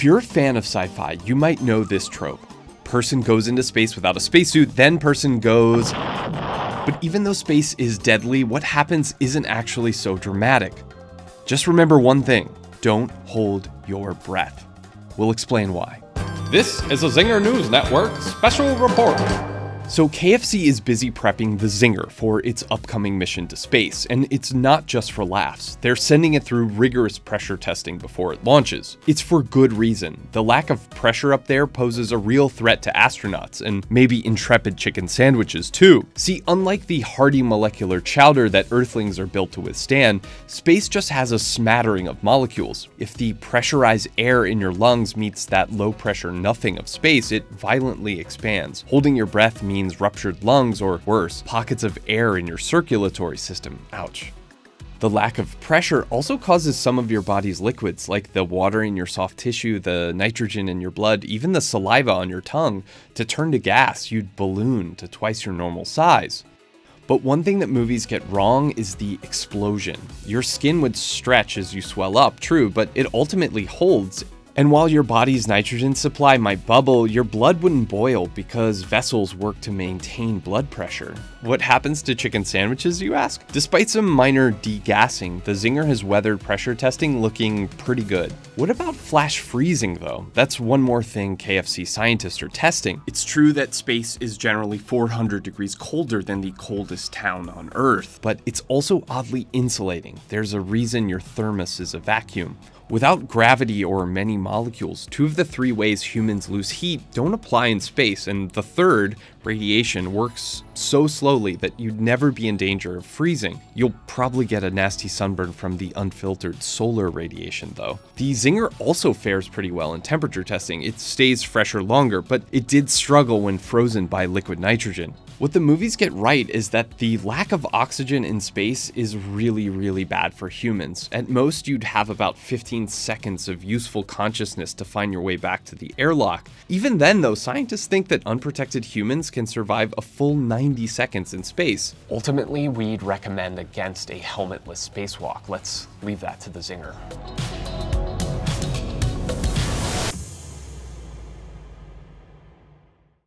If you're a fan of sci-fi, you might know this trope. Person goes into space without a spacesuit, then person goes... But even though space is deadly, what happens isn't actually so dramatic. Just remember one thing, don't hold your breath. We'll explain why. This is a Zinger News Network special report. So KFC is busy prepping the Zinger for its upcoming mission to space, and it's not just for laughs. They're sending it through rigorous pressure testing before it launches. It's for good reason. The lack of pressure up there poses a real threat to astronauts, and maybe intrepid chicken sandwiches too. See, unlike the hearty molecular chowder that Earthlings are built to withstand, space just has a smattering of molecules. If the pressurized air in your lungs meets that low pressure nothing of space, it violently expands. Holding your breath means ruptured lungs, or worse, pockets of air in your circulatory system. Ouch. The lack of pressure also causes some of your body's liquids, like the water in your soft tissue, the nitrogen in your blood, even the saliva on your tongue, to turn to gas. You'd balloon to twice your normal size. But one thing that movies get wrong is the explosion. Your skin would stretch as you swell up, true, but it ultimately holds. And while your body's nitrogen supply might bubble, your blood wouldn't boil because vessels work to maintain blood pressure. What happens to chicken sandwiches, you ask? Despite some minor degassing, the Zinger has weathered pressure testing looking pretty good. What about flash freezing though? That's one more thing KFC scientists are testing. It's true that space is generally 400 degrees colder than the coldest town on Earth, but it's also oddly insulating. There's a reason your thermos is a vacuum. Without gravity or many molecules, two of the three ways humans lose heat don't apply in space, and the third, radiation, works so slowly that you'd never be in danger of freezing. You'll probably get a nasty sunburn from the unfiltered solar radiation though. The Zinger also fares pretty well in temperature testing. It stays fresher longer, but it did struggle when frozen by liquid nitrogen. What the movies get right is that the lack of oxygen in space is really bad for humans. At most, you'd have about 15 seconds of useful consciousness to find your way back to the airlock. Even then though, scientists think that unprotected humans can survive a full 90 seconds in space. Ultimately, we'd recommend against a helmetless spacewalk. Let's leave that to the Zinger.